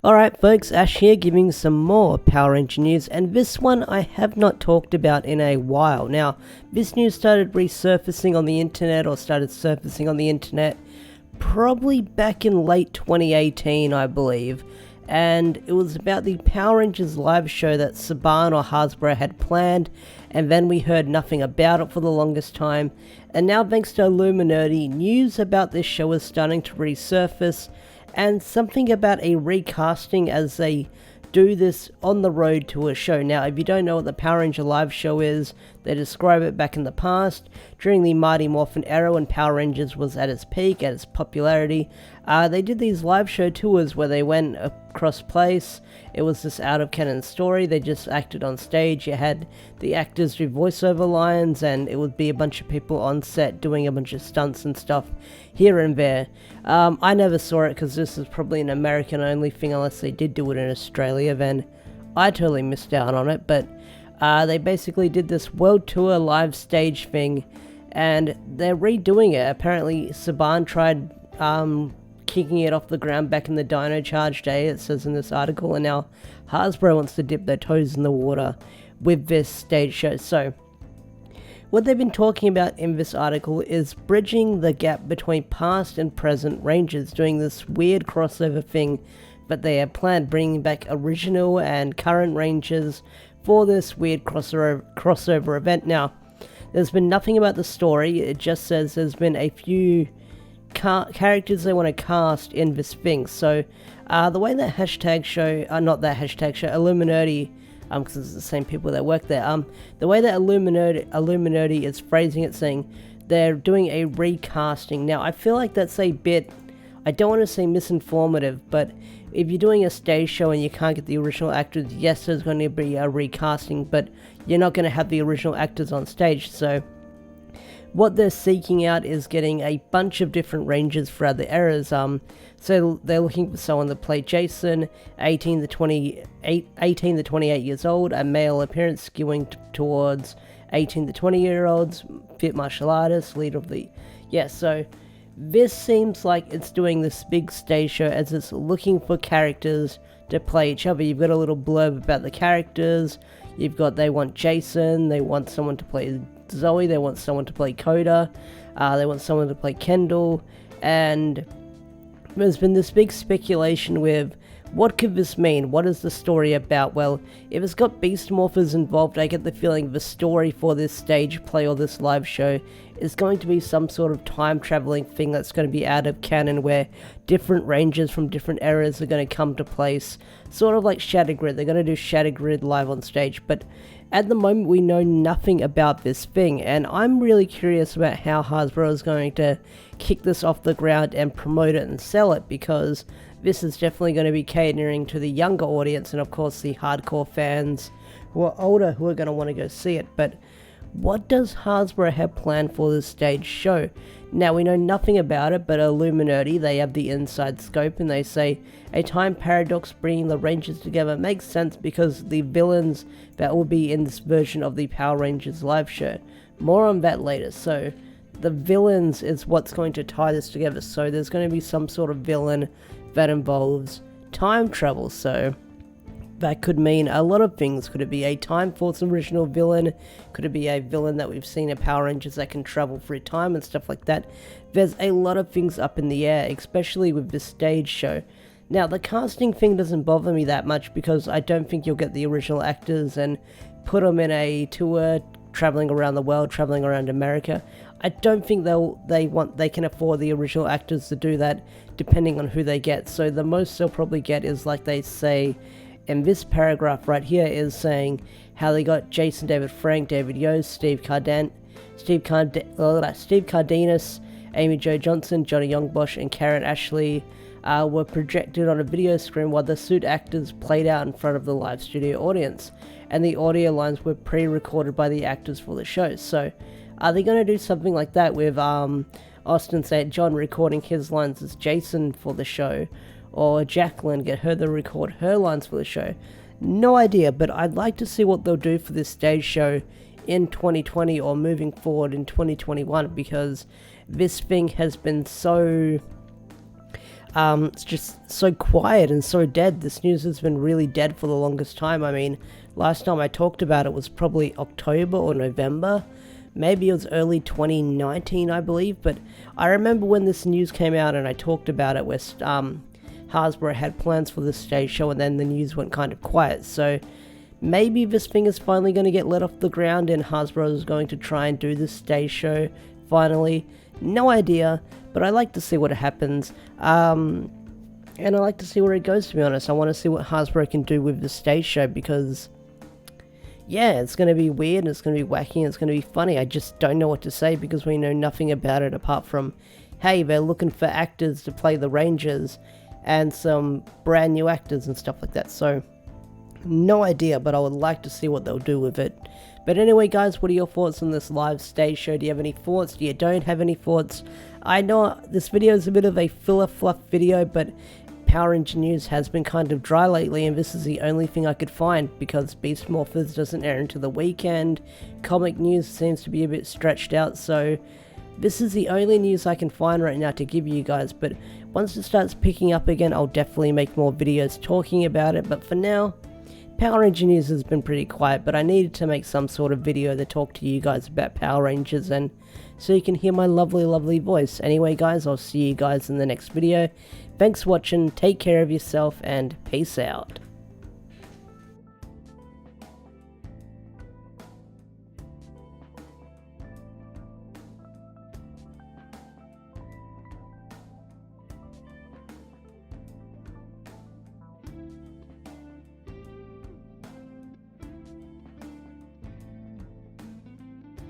Alright folks, Ash here giving some more Power Ranger news, and this one I have not talked about in a while. Now, this news started resurfacing on the internet, or started surfacing on the internet, probably back in late 2018 I believe, and it was about the Power Rangers live show that Saban or Hasbro had planned, and then we heard nothing about it for the longest time, and now thanks to Illuminati, news about this show is starting to resurface, and something about a recasting as they do this on the road to a show. Now, if you don't know what the Power Ranger live show is, they describe it back in the past, during the Mighty Morphin era when Power Rangers was at its peak, at its popularity. They did these live show tours where they went across place. It was this out-of-canon story. They just acted on stage. You had the actors do voiceover lines, and it would be a bunch of people on set doing a bunch of stunts and stuff here and there. I never saw it because this is probably an American-only thing unless they did do it in Australia. Then I totally missed out on it, but they basically did this world tour live stage thing, and they're redoing it. Apparently, Saban tried kicking it off the ground back in the Dino Charge day, it says in this article, and now Hasbro wants to dip their toes in the water with this stage show. So, what they've been talking about in this article is bridging the gap between past and present Rangers, doing this weird crossover thing that they have planned, bringing back original and current Rangers for this weird crossover event. Now, there's been nothing about the story, it just says there's been a few characters they want to cast in this thing. So, the way that hashtag show, not that hashtag show, Illuminati, because it's the same people that work there, the way that Illuminati is phrasing it, saying they're doing a recasting. Now, I feel like that's a bit, I don't want to say misinformative, but if you're doing a stage show and you can't get the original actors, yes, there's going to be a recasting, but you're not going to have the original actors on stage. So what they're seeking out is getting a bunch of different Rangers throughout the eras. So they're looking for someone to play Jason, 18 to 28 years old, a male appearance skewing towards 18 to 20 year olds, fit martial artist, leader of the... Yeah, so this seems like it's doing this big stage show as it's looking for characters to play each other. You've got a little blurb about the characters. You've got, they want Jason, they want someone to play Zoe, they want someone to play Coda, they want someone to play Kendall, and there's been this big speculation with what could this mean? What is the story about? Well, if it's got Beast Morphers involved, I get the feeling the story for this stage play or this live show is going to be some sort of time traveling thing that's going to be out of canon, where different Rangers from different eras are going to come to place, sort of like Shattered Grid. They're going to do Shattered Grid live on stage, but at the moment we know nothing about this thing, and I'm really curious about how Hasbro is going to kick this off the ground and promote it and sell it, because this is definitely going to be catering to the younger audience and of course the hardcore fans who are older who are going to want to go see it. But what does Hasbro have planned for this stage show? Now, we know nothing about it, but Illuminati, they have the inside scope, and they say a time paradox bringing the Rangers together makes sense because the villains that will be in this version of the Power Rangers live show. More on that later. So, the villains is what's going to tie this together. So, there's going to be some sort of villain that involves time travel. So, that could mean a lot of things. Could it be a Time Force original villain? Could it be a villain that we've seen in Power Rangers that can travel through time and stuff like that? There's a lot of things up in the air, especially with this stage show. Now, the casting thing doesn't bother me that much because I don't think you'll get the original actors and put them in a tour traveling around the world, traveling around America. I don't think they can afford the original actors to do that, depending on who they get. So the most they'll probably get is, like they say in this paragraph right here, is saying how they got Jason David Frank, David Yost, Steve Cardenas, Amy Jo Johnson, Johnny Youngbosch, and Karen Ashley were projected on a video screen while the suit actors played out in front of the live studio audience, and the audio lines were pre-recorded by the actors for the show. So are they going to do something like that with Austin St. John recording his lines as Jason for the show, or Jacqueline get her to record her lines for the show? No idea, but I'd like to see what they'll do for this stage show in 2020 or moving forward in 2021, because this thing has been so It's just so quiet and so dead. This news has been really dead for the longest time. I mean, last time I talked about it was probably October or November. Maybe it was early 2019, I believe, but I remember when this news came out and I talked about it where Hasbro had plans for this stage show, and then the news went kind of quiet. So maybe this thing is finally going to get let off the ground and Hasbro is going to try and do this stage show finally. No idea, but I like to see what happens. And I like to see where it goes, to be honest. I want to see what Hasbro can do with the stage show, because yeah, it's going to be weird, and it's going to be wacky, and it's going to be funny. I just don't know what to say because we know nothing about it apart from, hey, they're looking for actors to play the Rangers and some brand new actors and stuff like that. So, no idea, but I would like to see what they'll do with it. But anyway, guys, what are your thoughts on this live stage show? Do you have any thoughts? Do you don't have any thoughts? I know this video is a bit of a filler fluff video, but Power Ranger news has been kind of dry lately, and this is the only thing I could find because Beast Morphers doesn't air until the weekend. Comic news seems to be a bit stretched out, so this is the only news I can find right now to give you guys. But once it starts picking up again, I'll definitely make more videos talking about it. But for now, Power Ranger news has been pretty quiet, but I needed to make some sort of video to talk to you guys about Power Rangers, and so you can hear my lovely voice. Anyway, guys, I'll see you guys in the next video. Thanks for watching, take care of yourself, and peace out.